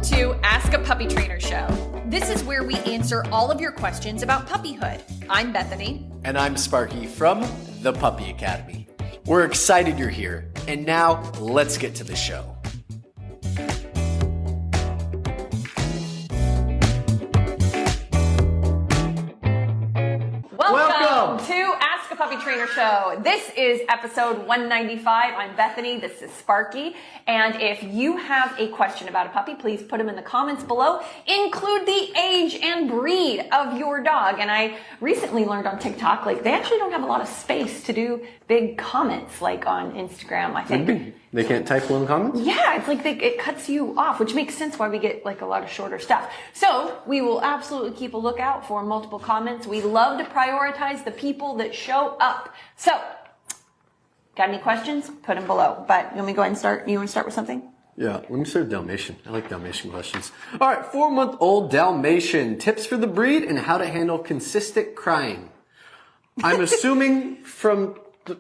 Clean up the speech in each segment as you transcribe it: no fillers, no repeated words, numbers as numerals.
to Ask a Puppy Trainer Show. This is where we answer all of your questions about puppyhood. I'm Bethany. And I'm Sparky from the Puppy Academy. We're excited you're here. And now, let's get to the show. Welcome to Ask a Puppy Trainer Show. This is episode 195. I'm Bethany. This is Sparky. And if you have a question about a puppy, please put them in the comments below. Include the age and breed of your dog. And I recently learned on TikTok, they actually don't have a lot of space to do big comments like on Instagram, I think. They can't type long comments? Yeah, it's it cuts you off, which makes sense why we get a lot of shorter stuff. So we will absolutely keep a lookout for multiple comments. We love to prioritize the people that show up. So, got any questions? Put them below. But you want me to go ahead and start? You want to start with something? Yeah, let me start with Dalmatian. I like Dalmatian questions. All right, 4-month-old Dalmatian. Tips for the breed and how to handle consistent crying. I'm assuming from the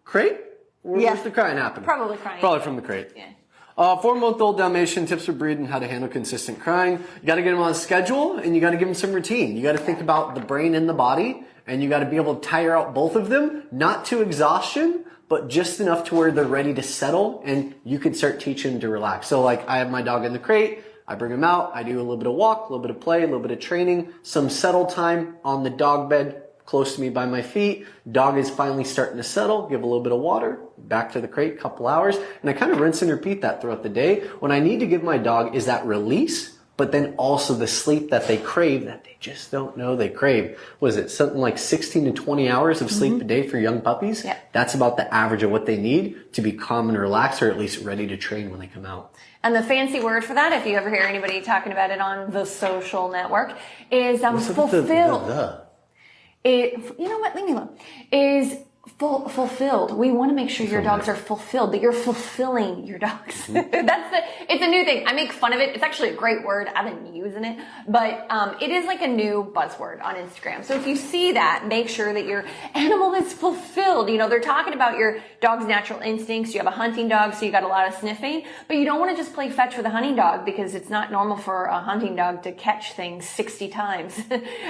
crate? Where's the crying happening? Probably crying. Probably from the crate. Yeah. 4-month-old Dalmatian, tips for breed and how to handle consistent crying. You got to get them on a schedule and you got to give them some routine. You got to think about the brain and the body, and you got to be able to tire out both of them, not to exhaustion, but just enough to where they're ready to settle and you can start teaching them to relax. So I have my dog in the crate. I bring him out. I do a little bit of walk, a little bit of play, a little bit of training, some settle time on the dog bed close to me by my feet. Dog is finally starting to settle. Give a little bit of water. Back to the crate, couple hours. And I kind of rinse and repeat that throughout the day. What I need to give my dog is that release, but then also the sleep that they crave that they just don't know they crave. Was it something like 16 to 20 hours of sleep a day for young puppies? Yeah. That's about the average of what they need to be calm and relaxed, or at least ready to train when they come out. And the fancy word for that, if you ever hear anybody talking about it on the social network, is fulfilled. You know what? Leave me alone. Is fulfilled. We want to make sure your dogs are fulfilled, that you're fulfilling your dogs. It's a new thing. I make fun of it. It's actually a great word. I've been using it, but it is like a new buzzword on Instagram. So if you see that, make sure that your animal is fulfilled. They're talking about your dog's natural instincts. You have a hunting dog, so you got a lot of sniffing, but you don't want to just play fetch with a hunting dog because it's not normal for a hunting dog to catch things 60 times.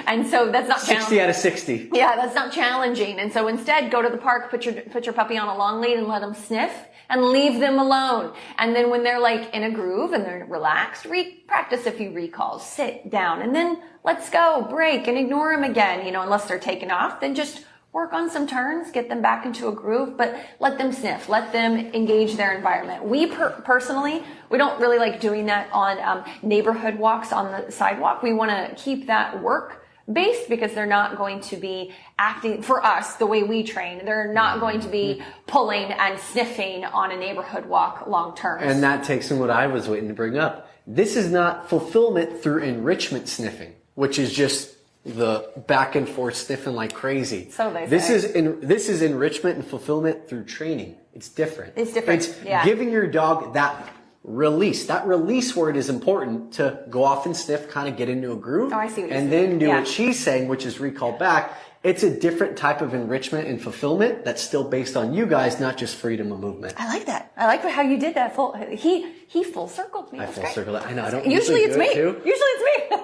And so that's not 60 out of 60. Yeah, that's not challenging. And so instead, go to the park, put your puppy on a long lead and let them sniff and leave them alone. And then when they're in a groove and they're relaxed, practice a few recalls, sit down, and then let's go, break, and ignore them again. Unless they're taken off, then just work on some turns, get them back into a groove, but let them sniff, let them engage their environment. We personally, we don't really like doing that on neighborhood walks on the sidewalk. We want to keep that work-based because they're not going to be acting, for us, the way we train, they're not going to be pulling and sniffing on a neighborhood walk long term. And that takes in what I was waiting to bring up. This is not fulfillment through enrichment sniffing, which is just the back and forth sniffing like crazy. So they say. This is enrichment and fulfillment through training. It's different. It's different. It's giving your dog that release. That release word is important to go off and sniff, kind of get into a groove. Oh, I see what you're saying. And then do what she's saying, which is recall back. It's a different type of enrichment and fulfillment that's still based on you guys, not just freedom of movement. I like that. I like how you did that. He full circled me. I full circled it. I know. I don't usually it's me. Too. Usually it's me.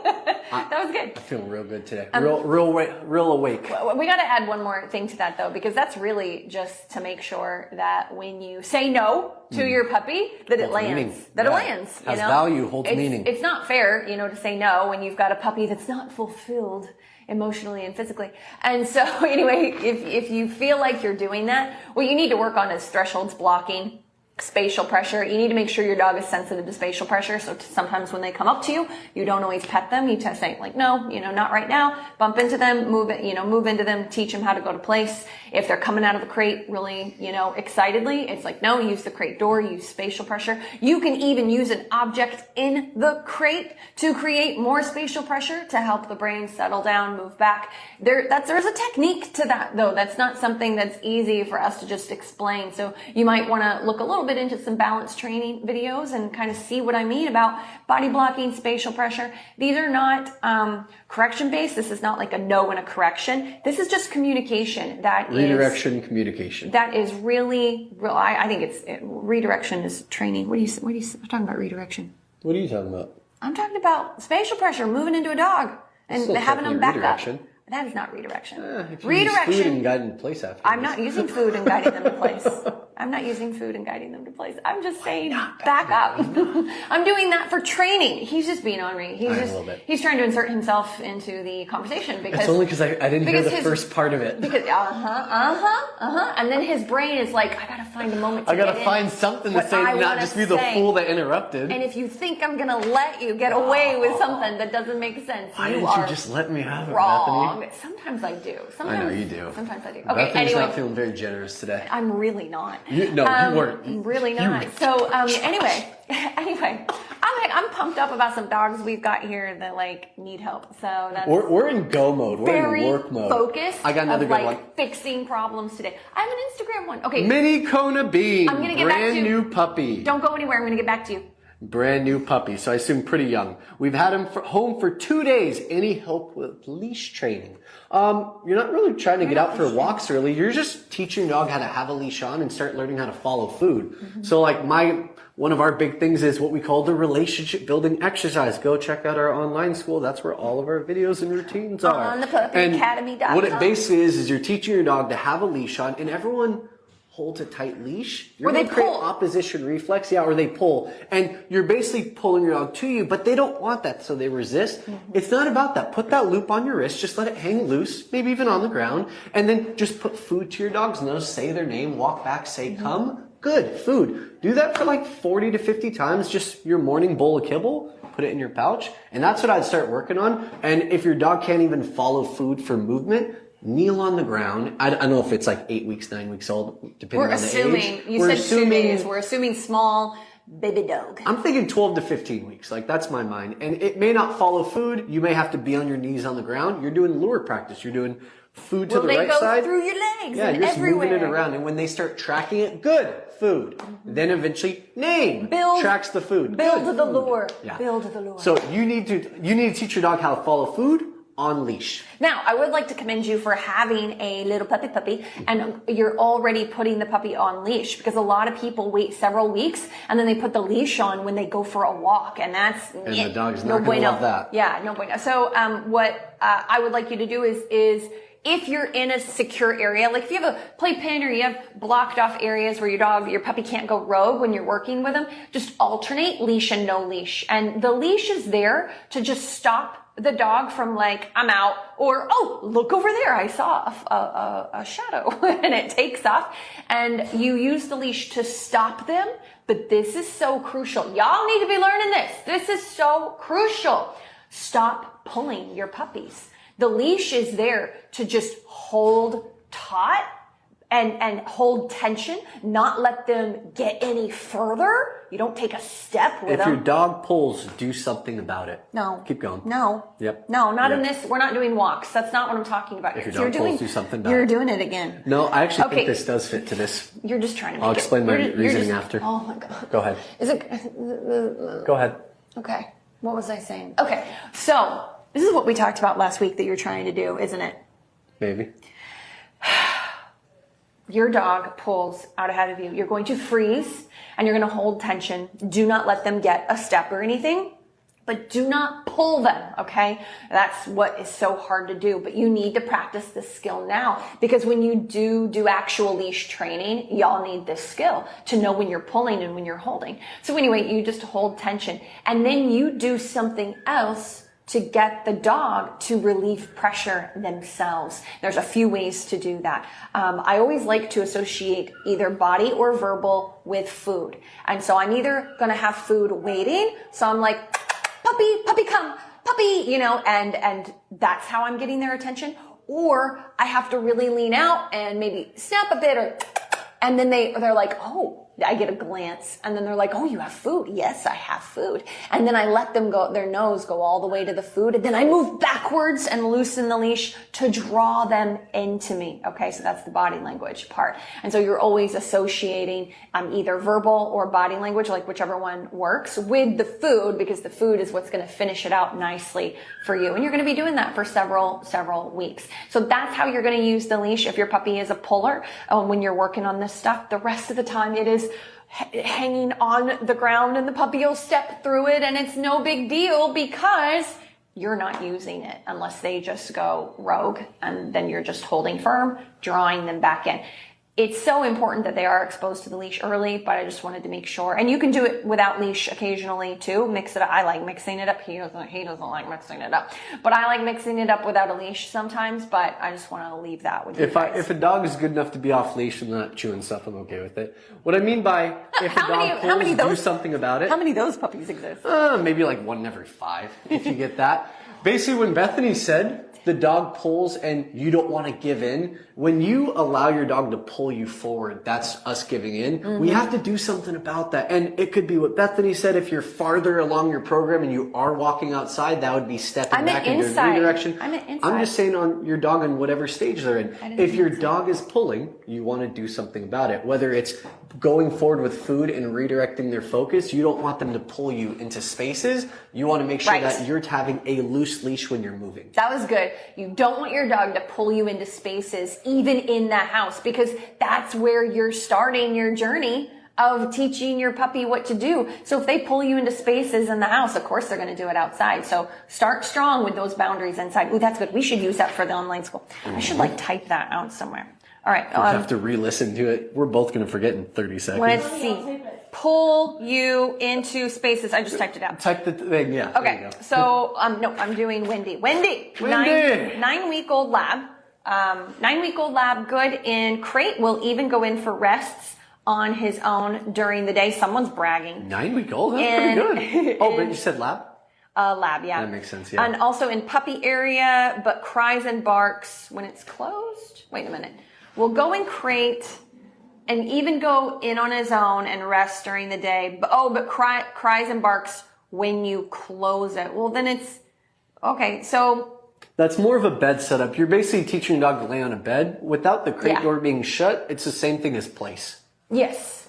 That was good. I feel real good today. Real awake. We got to add one more thing to that though, because that's really just to make sure that when you say no to your puppy, that it lands. Meaning. It lands. Has value, holds meaning. It's not fair, to say no when you've got a puppy that's not fulfilled emotionally and physically. And so anyway, if you feel like you're doing that, what you need to work on is thresholds blocking, spatial pressure. You need to make sure your dog is sensitive to spatial pressure. So sometimes when they come up to you, you don't always pet them. You just say no, not right now. Bump into them, move into them, teach them how to go to place. If they're coming out of the crate really, excitedly, it's no, use the crate door, use spatial pressure. You can even use an object in the crate to create more spatial pressure to help the brain settle down, move back. There's a technique to that though. That's not something that's easy for us to just explain. So you might want to look a little bit into some balance training videos and kind of see what I mean about body blocking, spatial pressure. These are not correction based. This is not like a no and a correction. This is just communication. Redirection communication. That is really I think redirection is training. What are you talking about redirection? What are you talking about? I'm talking about spatial pressure, moving into a dog and Still having them technically back redirection. up. That is not redirection. If you Redirection. use food and guide them to place after. I'm not using food and guiding them to place. I'm not using food and guiding them to place. I'm just saying, back up. I'm doing that for training. He's just being ornery. He's trying to insert himself into the conversation because it's only because I didn't hear the first part of it. Because and then his brain is like, I gotta find a moment. I gotta find something to say, not just be the fool that interrupted. And if you think I'm gonna let you get away with something that doesn't make sense, why didn't you just let me have it, wrong. Bethany? Sometimes I do. I know you do. Sometimes I do. Okay, Bethany's anyway. not feeling very generous today. I'm really not. You weren't. I'm really not. So anyway, I'm pumped up about some dogs we've got here that like need help. So that's we're in go mode. We're in work mode. Focused. I got another good one. Fixing problems today. I have an Instagram one. Okay. Mini Kona Bean. I'm gonna get back to you. Brand new puppy. Don't go anywhere. I'm gonna get back to you. Brand new puppy, so I assume pretty young. We've had him home for 2 days. Any help with leash training? You're not really trying to get out for walks early. You're just teaching your dog how to have a leash on and start learning how to follow food. Mm-hmm. So like one of our big things is what we call the relationship building exercise. Go check out our online school. That's where all of our videos and routines are. On the puppyacademy.com. What it basically is you're teaching your dog to have a leash on, and everyone holds a tight leash. You're going to create opposition reflex, or they pull. And you're basically pulling your dog to you, but they don't want that, so they resist. Mm-hmm. It's not about that. Put that loop on your wrist, just let it hang loose, maybe even on the ground, and then just put food to your dog's nose, say their name, walk back, say come. Good, food. Do that for like 40 to 50 times, just your morning bowl of kibble, put it in your pouch, and that's what I'd start working on. And if your dog can't even follow food for movement, kneel on the ground. I don't know if it's like 8 weeks, 9 weeks old, depending on the age. You said 2 days. We're assuming small baby dog. I'm thinking 12 to 15 weeks. Like that's my mind. And it may not follow food. You may have to be on your knees on the ground. You're doing lure practice. You're doing food to the right side. They go through your legs and you're just moving it around. And when they start tracking it, good, food. Mm-hmm. Then eventually name tracks the food. Build the lure. Yeah. Build the lure. So you need to teach your dog how to follow food on leash. Now, I would like to commend you for having a little puppy, and you're already putting the puppy on leash, because a lot of people wait several weeks and then they put the leash on when they go for a walk, and the dog's not going to love that. Yeah, no bueno. So, what I would like you to do is if you're in a secure area, like if you have a playpen or you have blocked off areas where your puppy can't go rogue when you're working with them, just alternate leash and no leash. And the leash is there to just stop the dog from like, I'm out, or, oh, look over there, I saw a shadow, and it takes off. And you use the leash to stop them. But this is so crucial. Y'all need to be learning this. This is so crucial. Stop pulling your puppies. The leash is there to just hold taut and hold tension, not let them get any further. You don't take a step with them. If your dog pulls, do something about it. No. Keep going. No. Yep. No, not in this. We're not doing walks. That's not what I'm talking about. If your dog pulls, do something about it. You're doing it again. No, I actually think this does fit to this. You're just trying to make I'll explain my reasoning after. Oh my God. Go ahead. Is it? Go ahead. Okay. What was I saying? Okay. So this is what we talked about last week that you're trying to do, isn't it? Maybe. Your dog pulls out ahead of you. You're going to freeze and you're going to hold tension. Do not let them get a step or anything, but do not pull them, okay? That's what is so hard to do, but you need to practice this skill now, because when you do actual leash training, y'all need this skill to know when you're pulling and when you're holding. So anyway, you just hold tension, and then you do something else to get the dog to relieve pressure themselves. There's a few ways to do that. I always like to associate either body or verbal with food. And so I'm either gonna have food waiting, so I'm like, puppy, come, puppy, and that's how I'm getting their attention. Or I have to really lean out and maybe snap a bit, and then they're like, oh, I get a glance, and then they're like, oh, you have food. Yes, I have food. And then I let them go, their nose go all the way to the food, and then I move backwards and loosen the leash to draw them into me. Okay, so that's the body language part. And so you're always associating either verbal or body language, like whichever one works, with the food, because the food is what's going to finish it out nicely for you. And you're going to be doing that for several weeks. So that's how you're going to use the leash if your puppy is a puller when you're working on this of stuff. The rest of the time it is hanging on the ground and the puppy will step through it and it's no big deal because you're not using it unless they just go rogue, and then you're just holding firm, drawing them back in. It's so important that they are exposed to the leash early, but I just wanted to make sure. And you can do it without leash occasionally too. Mix it up. I like mixing it up. He doesn't like mixing it up. But I like mixing it up without a leash sometimes, but I just want to leave that with you guys. If a dog is good enough to be off leash and not chewing stuff, I'm okay with it. What I mean by if a dog pulls, do something about it. How many of those puppies exist? Maybe like 1 in every 5, if you get that. Basically, when Bethany said the dog pulls and you don't want to give in, when you allow your dog to pull you forward, that's us giving in. We have to do something about that. And it could be what Bethany said, if you're farther along your program and you are walking outside, that would be stepping back into a redirection. I'm just saying on your dog in whatever stage they're in. If your dog is pulling, you want to do something about it. Whether it's going forward with food and redirecting their focus, you don't want them to pull you into spaces. You want to make sure that you're having a loose leash when you're moving. That was good. You don't want your dog to pull you into spaces, even in the house, because that's where you're starting your journey of teaching your puppy what to do. So if they pull you into spaces in the house, of course they're going to do it outside. So start strong with those boundaries inside. Ooh, that's good. We should use that for the online school. I should type that out somewhere. All right. We'll have to re-listen to it. We're both going to forget in 30 seconds. Let's see. Pull you into spaces. I just typed it out. Type the thing, yeah. Okay. So, no, I'm doing Wendy. Wendy. 9-week-old lab. 9-week-old lab, good in crate. Will even go in for rests on his own during the day. Someone's bragging. 9-week-old? That's pretty good. Oh, but you said lab? Lab, yeah. That makes sense, yeah. And also in puppy area, but cries and barks when it's closed. Wait a minute. Will go in crate and even go in on his own and rest during the day. But cries and barks when you close it. Well, then it's okay. So that's more of a bed setup. You're basically teaching your dog to lay on a bed without the crate door being shut. It's the same thing as place. Yes,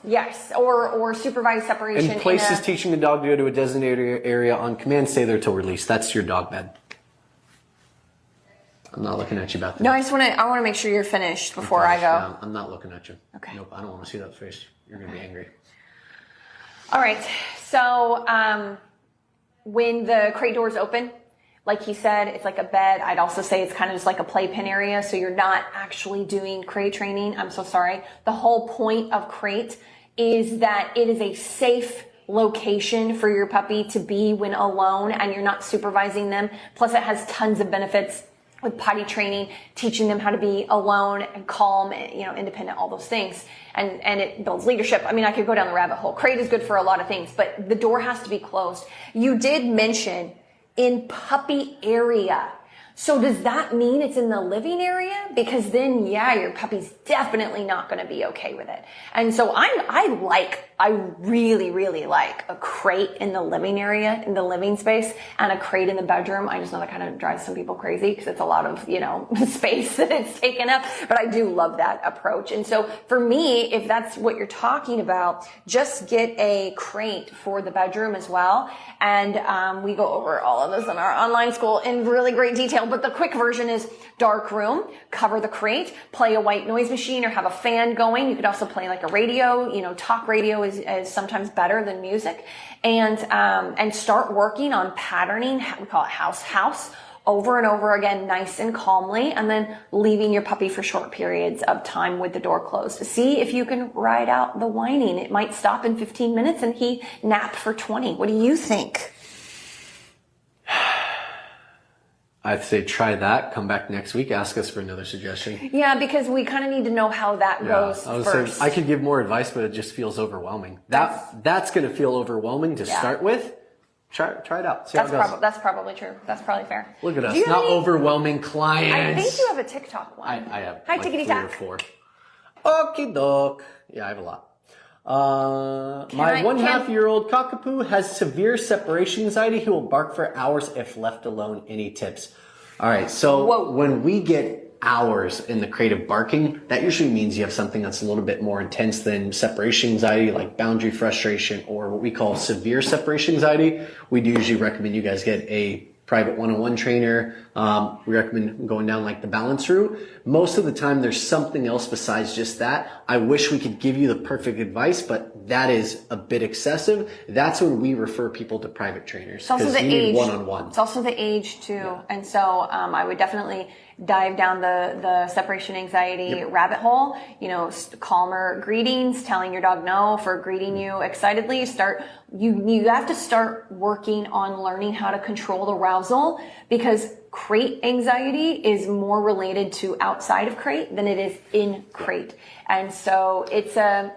or supervised separation. And place is teaching the dog to go to a designated area on command. Stay there till release. That's your dog bed. I'm not looking at you about that. No, I want to make sure you're finished before I go. No, I'm not looking at you. Okay. Nope, I don't want to see that face. You're going to be angry. All right. So, when the crate doors open, like he said, it's like a bed. I'd also say it's kind of just like a playpen area. So you're not actually doing crate training. I'm so sorry. The whole point of crate is that it is a safe location for your puppy to be when alone and you're not supervising them. Plus it has tons of benefits with potty training, teaching them how to be alone and calm, independent, all those things. And it builds leadership. I mean, I could go down the rabbit hole. Crate is good for a lot of things, but the door has to be closed. You did mention in puppy area. So does that mean it's in the living area? Because then, your puppy's definitely not going to be okay with it. And so I really, really like a crate in the living area, in the living space, and a crate in the bedroom. I just know that kind of drives some people crazy because it's a lot of, space that it's taken up. But I do love that approach. And so for me, if that's what you're talking about, just get a crate for the bedroom as well. And we go over all of this in our online school in really great detail. But the quick version is dark room, cover the crate, play a white noise machine or have a fan going. You could also play like a radio, talk radio is sometimes better than music. And start working on patterning, we call it house, over and over again, nice and calmly, and then leaving your puppy for short periods of time with the door closed to see if you can ride out the whining. It might stop in 15 minutes and he napped for 20. What do you think? I'd say try that. Come back next week. Ask us for another suggestion. Yeah, because we kind of need to know how that goes first. I could give more advice, but it just feels overwhelming. That's going to feel overwhelming to start with. Try it out. See how it goes. That's probably true. That's probably fair. Look at us. Not overwhelming clients. I think you have a TikTok one. I have Hi, like Tickety 3 Tack. or 4. Okie doke. Yeah, I have a lot. My 1.5-year-old Cockapoo has severe separation anxiety. He will bark for hours if left alone. Any tips? All right. So when we get hours in the crate of barking, that usually means you have something that's a little bit more intense than separation anxiety, like boundary frustration or what we call severe separation anxiety. We do usually recommend you guys get a private one-on-one trainer. We recommend going down like the balance route. Most of the time there's something else besides just that. I wish we could give you the perfect advice, but that is a bit excessive. That's when we refer people to private trainers. It's also the age. One-on-one. It's also the age too. And so I would definitely dive down the separation anxiety rabbit hole. Calmer greetings, telling your dog no for greeting you excitedly. You have to start working on learning how to control the arousal, because crate anxiety is more related to outside of crate than it is in crate. And so it's a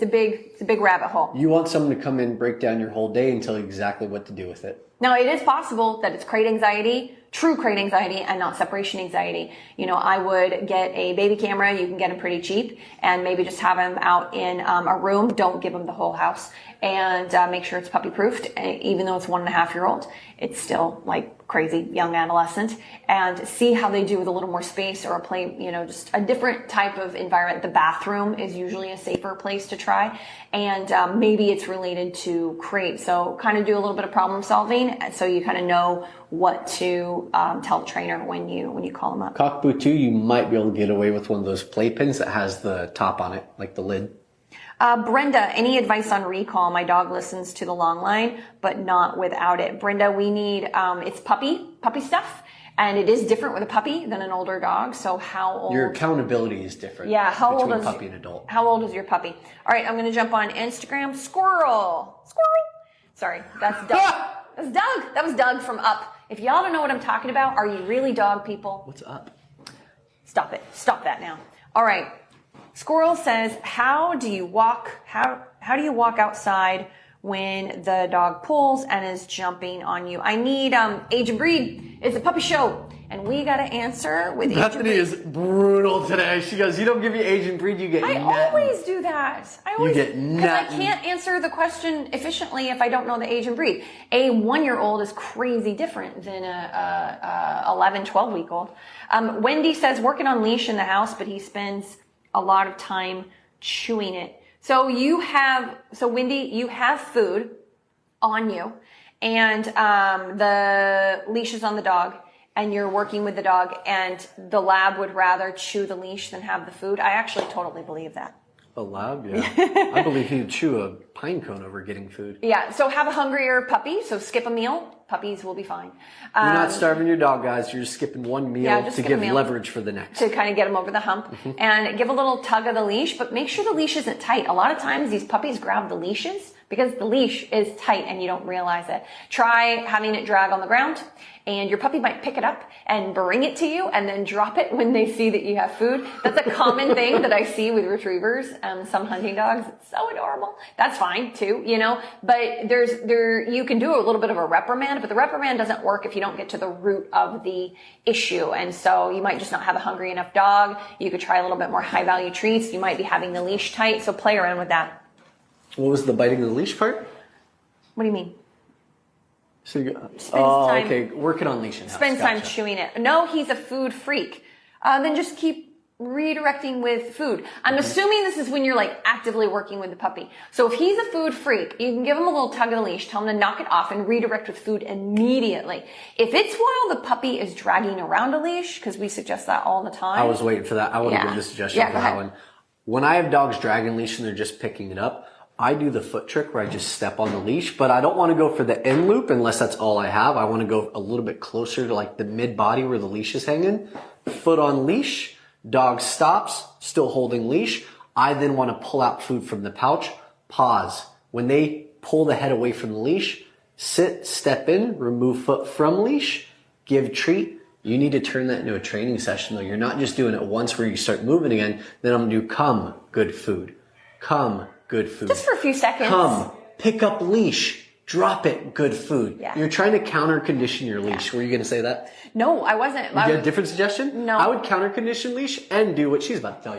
big rabbit hole. You want someone to come in, break down your whole day and tell you exactly what to do with it. Now, it is possible that it's crate anxiety, true crate anxiety, and not separation anxiety. I would get a baby camera. You can get them pretty cheap, and maybe just have them out in a room. Don't give them the whole house, and make sure it's puppy proofed. Even though it's 1.5-year-old, it's still like crazy young adolescent, and see how they do with a little more space or a play, just a different type of environment. The bathroom is usually a safer place to try, and maybe it's related to crate. So kind of do a little bit of problem solving, so you kind of know what to tell the trainer when you call them up. Cockapoo too, you might be able to get away with one of those playpens that has the top on it, like the lid. Brenda, any advice on recall? My dog listens to the long line, but not without it. Brenda, we need, it's puppy stuff. And it is different with a puppy than an older dog. So how old? Your accountability is different. Yeah. between puppy and adult. How old is your puppy? All right. I'm going to jump on Instagram. Squirrel. Sorry. That's Doug. That's Doug. That was Doug from Up. If y'all don't know what I'm talking about, are you really dog people? What's up? Stop it. Stop that now. All right. Squirrel says, how do you walk outside when the dog pulls and is jumping on you? I need age and breed. It's a puppy show, and we got to answer with age and breed. Bethany is brutal today. She goes, you don't give me age and breed, you get I always do that. You get because I can't answer the question efficiently if I don't know the age and breed. A 1-year-old is crazy different than a 11, 12-week-old. Wendy says, working on Leash in the house, but he spends a lot of time chewing it. So Wendy, you have food on you, and the leash is on the dog, and you're working with the dog, and the lab would rather chew the leash than have the food. I actually totally believe that. A lab, yeah. I believe he'd chew a pine cone over getting food. Yeah, so have a hungrier puppy, so skip a meal. Puppies will be fine. You're not starving your dog, guys. You're just skipping one meal to give leverage for the next. To kind of get them over the hump. And give a little tug of the leash, but make sure the leash isn't tight. A lot of times these puppies grab the leashes because the leash is tight and you don't realize it. Try having it drag on the ground, and your puppy might pick it up and bring it to you and then drop it when they see that you have food. That's a common thing that I see with retrievers, some hunting dogs. It's so adorable. That's fine too, but you can do a little bit of a reprimand, but the reprimand doesn't work if you don't get to the root of the issue. And so you might just not have a hungry enough dog. You could try a little bit more high value treats. You might be having the leash tight. So play around with that. What was the biting of the leash part? What do you mean? So okay, working on leash in house. Spends time chewing it. No, he's a food freak. Then just keep redirecting with food. I'm assuming this is when you're like actively working with the puppy. So if he's a food freak, you can give him a little tug of the leash, tell him to knock it off and redirect with food immediately. If it's while the puppy is dragging around a leash, because we suggest that all the time. I was waiting for that. I want to give a suggestion for that one. When I have dogs dragging leash and they're just picking it up, I do the foot trick where I just step on the leash, but I don't want to go for the end loop unless that's all I have. I want to go a little bit closer to like the mid body where the leash is hanging. Foot on leash, dog stops, still holding leash. I then want to pull out food from the pouch, pause. When they pull the head away from the leash, sit, step in, remove foot from leash, give treat. You need to turn that into a training session though. You're not just doing it once where you start moving again. Then I'm going to do come, good food. Come, good food. Just for a few seconds. Come, pick up leash, drop it, good food. Yeah. You're trying to counter condition your leash. Were you going to say that? No, I wasn't. You got a different suggestion? No. I would counter condition leash and do what she's about to tell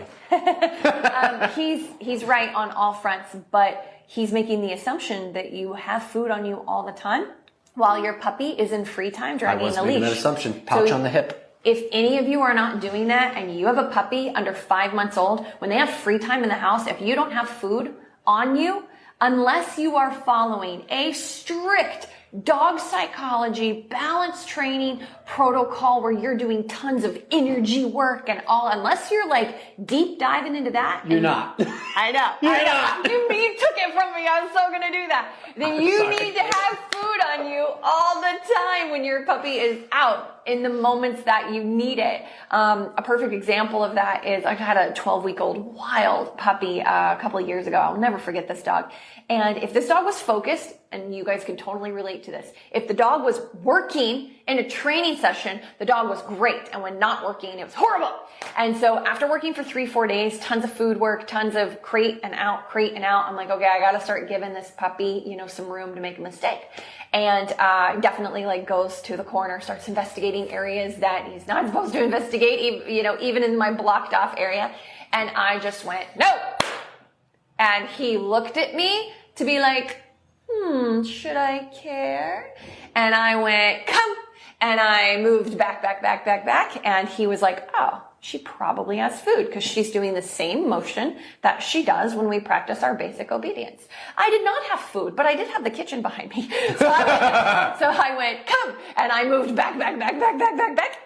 you. He's right on all fronts, but he's making the assumption that you have food on you all the time while your puppy is in free time dragging the leash. I was making that assumption. Pouch on the hip. If any of you are not doing that and you have a puppy under 5 months old, when they have free time in the house, if you don't have food on you, unless you are following a strict dog psychology, balance training protocol where you're doing tons of energy work and all, unless you're like deep diving into that. You're not. I know. You took it from me. I was so going to do that. Then you need to have food on you all the time when your puppy is out in the moments that you need it. A perfect example of that is I had a 12-week-old wild puppy a couple of years ago. I'll never forget this dog. And if this dog was focused, and you guys can totally relate to this, if the dog was working in a training session, the dog was great. And when not working, it was horrible. And so after working for 3-4 days, tons of food work, tons of crate and out, I'm like, okay, I got to start giving this puppy, some room to make a mistake. And definitely like goes to the corner, starts investigating areas that he's not supposed to investigate, even in my blocked off area. And I just went, no. And he looked at me to be like, should I care? And I went, come. And I moved back. And he was like, oh, she probably has food because she's doing the same motion that she does when we practice our basic obedience. I did not have food, but I did have the kitchen behind me. So I went, come. And I moved back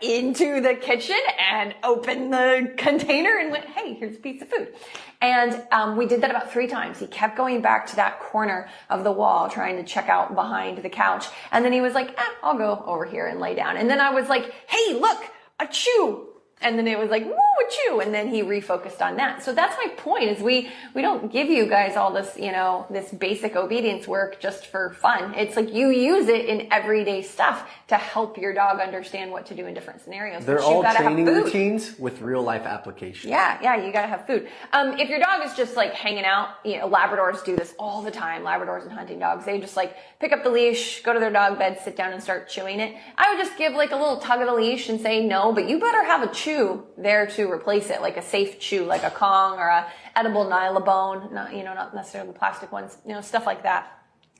into the kitchen and opened the container and went, hey, here's a piece of food. And we did that about 3 times. He kept going back to that corner of the wall, trying to check out behind the couch. And then he was like, I'll go over here and lay down. And then I was like, hey, look, a chew. And then it was like, woo, a chew. And then he refocused on that. So that's my point is we don't give you guys all this, this basic obedience work just for fun. It's like you use it in everyday stuff to help your dog understand what to do in different scenarios. They're all training routines with real life applications. Yeah, you gotta have food. If your dog is just like hanging out, Labradors do this all the time. Labradors and hunting dogs, they just like pick up the leash, go to their dog bed, sit down and start chewing it. I would just give like a little tug of the leash and say no, but you better have a chew there to replace it, like a safe chew, like a Kong or a edible Nylabone, not necessarily the plastic ones, stuff like that.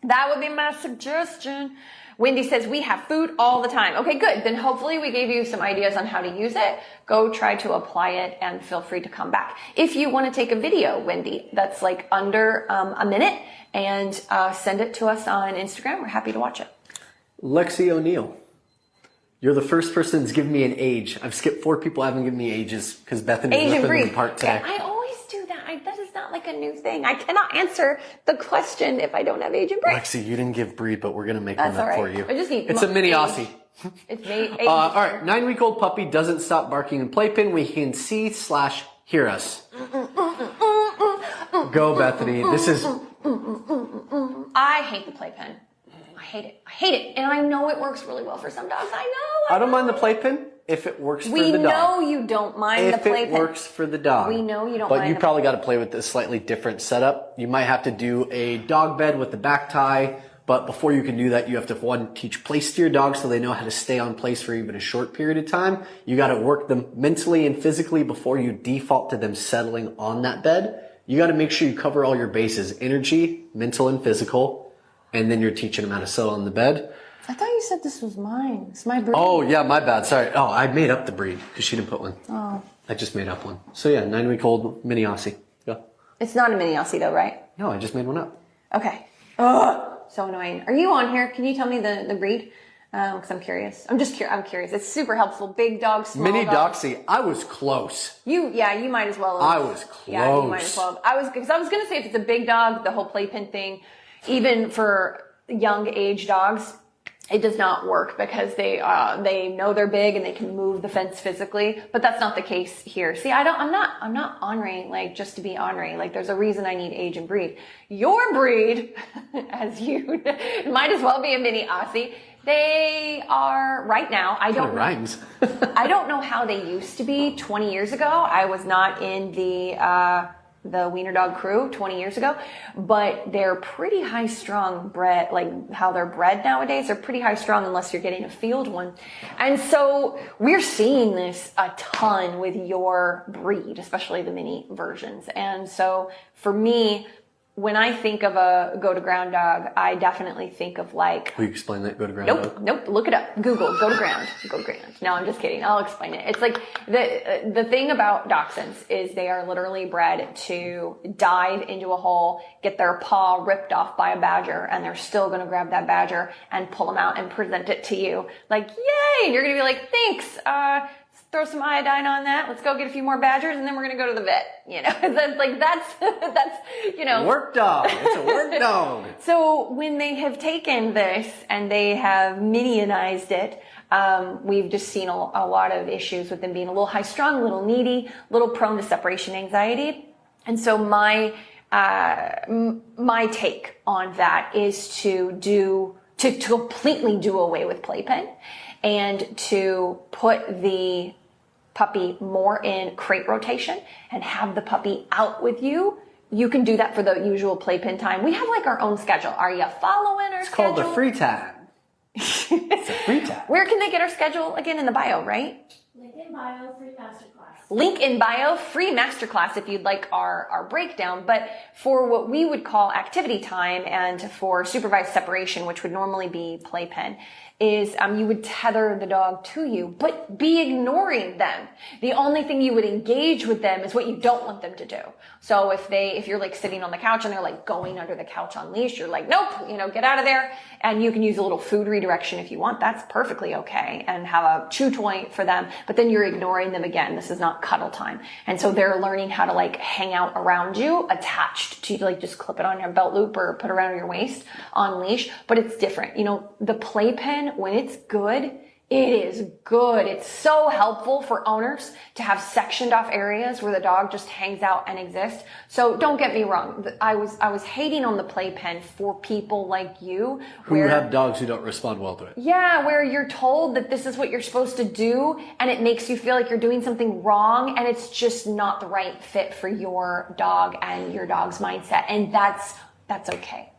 That would be my suggestion. Wendy says, we have food all the time. Okay, good. Then hopefully we gave you some ideas on how to use it. Go try to apply it and feel free to come back. If you want to take a video, Wendy, that's like under a minute and send it to us on Instagram. We're happy to watch it. Lexi O'Neill. You're the first person that's given me an age. I've skipped 4 people who haven't given me ages because Bethany was up in the part today. Yeah, I always do that. That is not like a new thing. I cannot answer the question if I don't have age and breed. Lexi, you didn't give breed, but we're going to make one up for you. I just need it's a Mini Aussie. It's made. All right, 9-week-old puppy doesn't stop barking in playpen. We can see/hear us. Go, Bethany. This is... I hate the playpen. I hate it. And I know it works really well for some dogs. I don't mind the playpen if it works for the dog. We know you don't mind the playpen. If it works for the dog. We know you don't mind. But you probably got to play with a slightly different setup. You might have to do a dog bed with the back tie. But before you can do that, you have to, 1, teach place to your dog so they know how to stay on place for even a short period of time. You got to work them mentally and physically before you default to them settling on that bed. You got to make sure you cover all your bases, energy, mental, and physical. And then you're teaching them how to settle on the bed. I thought you said this was mine. It's my breed. Oh, yeah, my bad. Sorry. Oh, I made up the breed because she didn't put one. Oh. I just made up one. So, yeah, 9-week-old Mini Aussie. Go. It's not a Mini Aussie, though, right? No, I just made one up. Okay. Ugh, so annoying. Are you on here? Can you tell me the breed? Because I'm curious. I'm curious. It's super helpful. Big dog, small Mini dog. Doxie. I was close. You might as well have. I was close. Yeah, you might as well have. Because I was going to say if it's a big dog, the whole playpen thing, even for young age dogs, it does not work because they know they're big and they can move the fence physically, but that's not the case here. See, I'm not honoring like just to be honoring. Like there's a reason I need age and breed. Your breed, as you might as well be a Mini Aussie. They are right now. I don't know. Rhymes. I don't know how they used to be 20 years ago. I was not in the wiener dog crew 20 years ago, but they're pretty high strung bred, like how they're bred nowadays. They're pretty high strung unless you're getting a field one. And so we're seeing this a ton with your breed, especially the mini versions. And so for me, when I think of a go to ground dog, I definitely think of like. Will you explain that go to ground dog? Nope. Look it up. Google go to ground. Go to ground. No, I'm just kidding. I'll explain it. It's like the thing about dachshunds is they are literally bred to dive into a hole, get their paw ripped off by a badger, and they're still going to grab that badger and pull them out and present it to you. Like, yay! And you're going to be like, thanks. Throw some iodine on that. Let's go get a few more badgers, and then we're gonna go to the vet. You know, that's you know. Work dog. It's a work dog. So when they have taken this and they have minionized it, we've just seen a lot of issues with them being a little high strung, a little needy, a little prone to separation anxiety. And so my take on that is to completely do away with playpen and to put the puppy more in crate rotation and have the puppy out with you. You can do that for the usual playpen time. We have like our own schedule. Are you following our schedule? It's called the free time. It's a free time. Where can they get our schedule? Again, in the bio, right? Link in bio, free masterclass. Link in bio, free masterclass if you'd like our breakdown. But for what we would call activity time and for supervised separation, which would normally be playpen, is you would tether the dog to you, but be ignoring them. The only thing you would engage with them is what you don't want them to do. So if you're like sitting on the couch and they're like going under the couch on leash, you're like, nope, get out of there. And you can use a little food redirection if you want. That's perfectly okay. And have a chew toy for them. But then you're ignoring them again. This is not cuddle time. And so they're learning how to like hang out around you, attached to like just clip it on your belt loop or put around your waist on leash. But it's different. The playpen, when it's good, it is good. It's so helpful for owners to have sectioned off areas where the dog just hangs out and exists. So don't get me wrong. I was hating on the playpen for people like you who have dogs who don't respond well to it. Yeah, where you're told that this is what you're supposed to do and it makes you feel like you're doing something wrong and it's just not the right fit for your dog and your dog's mindset. And that's okay,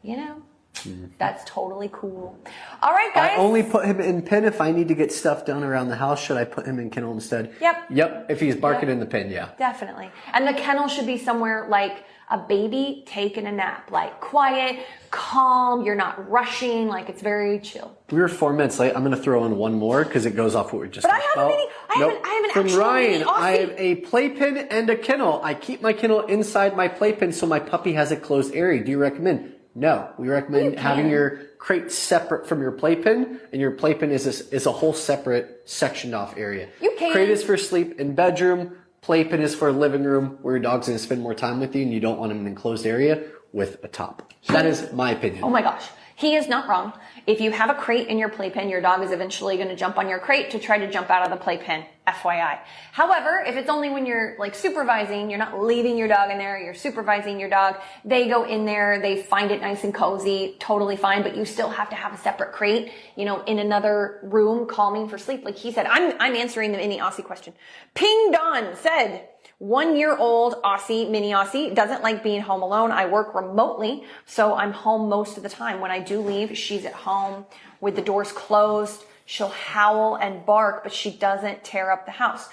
Mm-hmm. That's totally cool. All right, guys. I only put him in pen if I need to get stuff done around the house. Should I put him in kennel instead? Yep. If he's barking in the pen, yeah. Definitely. And the kennel should be somewhere like a baby taking a nap, like quiet, calm. You're not rushing. Like it's very chill. We were 4 minutes late. I'm going to throw in one more because it goes off what we just talked about. I have an From actual Ryan, Mini Aussie. I have a playpen and a kennel. I keep my kennel inside my playpen so my puppy has a closed area. Do you recommend? No, we recommend having your crate separate from your playpen, and your playpen is a whole separate sectioned off area. You can. Crate is for sleep and bedroom. Playpen is for living room where your dog's going to spend more time with you, and you don't want him in an enclosed area with a top. That is my opinion. Oh my gosh. He is not wrong. If you have a crate in your playpen, your dog is eventually going to jump on your crate to try to jump out of the playpen. FYI. However, if it's only when you're like supervising, you're not leaving your dog in there, you're supervising your dog, they go in there, they find it nice and cozy, totally fine, but you still have to have a separate crate, in another room, calming for sleep. Like he said, I'm answering the Mini Aussie question. Ping Don said, 1-year-old Aussie, Mini Aussie, doesn't like being home alone. I work remotely, so I'm home most of the time. When I do leave, she's at home with the doors closed. She'll howl and bark, but she doesn't tear up the house.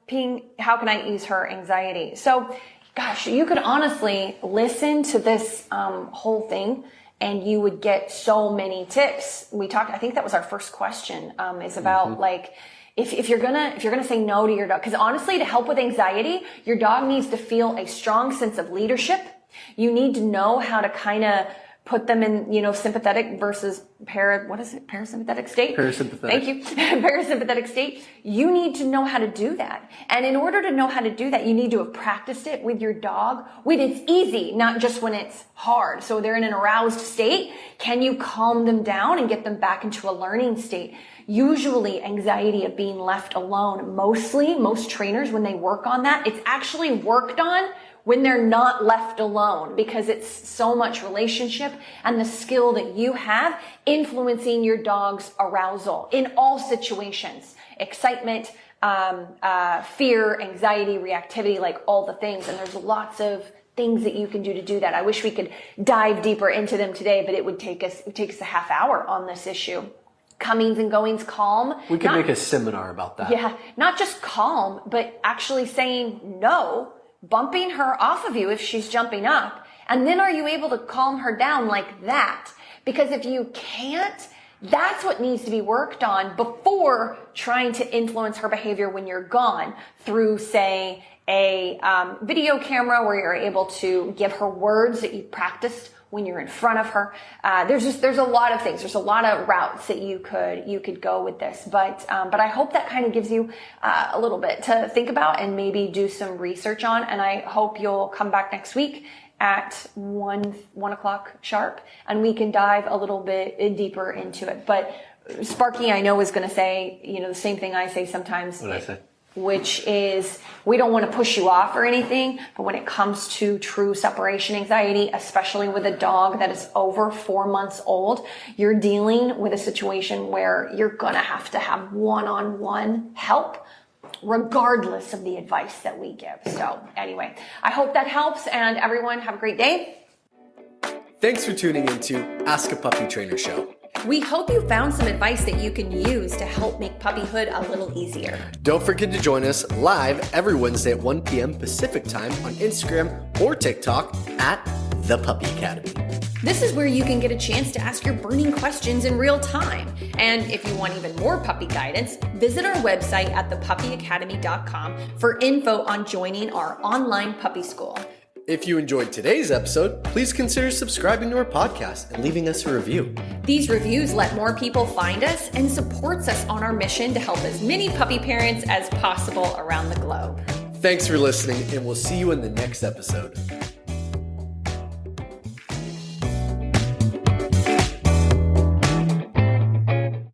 Ping, how can I ease her anxiety? So, gosh, you could honestly listen to this whole thing and you would get so many tips. I think that was our first question, is about like, if you're gonna say no to your dog, because honestly, to help with anxiety, your dog needs to feel a strong sense of leadership. You need to know how to kind of put them in, sympathetic versus parasympathetic state. Parasympathetic. Thank you. Parasympathetic state. You need to know how to do that. And in order to know how to do that, you need to have practiced it with your dog when it's easy, not just when it's hard. So they're in an aroused state. Can you calm them down and get them back into a learning state? Usually anxiety of being left alone, most trainers, when they work on that, it's actually worked on when they're not left alone, because it's so much relationship and the skill that you have influencing your dog's arousal in all situations, excitement, fear, anxiety, reactivity, like all the things. And there's lots of things that you can do to do that. I wish we could dive deeper into them today, but it would take us a half hour on this issue. Comings and goings, calm. We could make a seminar about that. Yeah, not just calm, but actually saying no, bumping her off of you if she's jumping up, And then are you able to calm her down like that? Because if you can't, that's what needs to be worked on before trying to influence her behavior when you're gone through, say, a video camera where you're able to give her words that you practiced when you're in front of her. There's a lot of things. There's a lot of routes that you could go with this, but I hope that kind of gives you a little bit to think about and maybe do some research on. And I hope you'll come back next week at 1 o'clock sharp, and we can dive a little bit deeper into it. But Sparky, I know, is going to say, the same thing I say sometimes. What did I say? Which is, we don't want to push you off or anything, but when it comes to true separation anxiety, especially with a dog that is over 4 months old, you're dealing with a situation where you're going to have one-on-one help, regardless of the advice that we give. So anyway, I hope that helps, and everyone have a great day. Thanks for tuning into Ask a Puppy Trainer Show. We hope you found some advice that you can use to help make puppyhood a little easier. Don't forget to join us live every Wednesday at 1 p.m. Pacific time on Instagram or TikTok at The Puppy Academy. This is where you can get a chance to ask your burning questions in real time. And if you want even more puppy guidance, visit our website at thepuppyacademy.com for info on joining our online puppy school. If you enjoyed today's episode, please consider subscribing to our podcast and leaving us a review. These reviews let more people find us and supports us on our mission to help as many puppy parents as possible around the globe. Thanks for listening, and we'll see you in the next episode.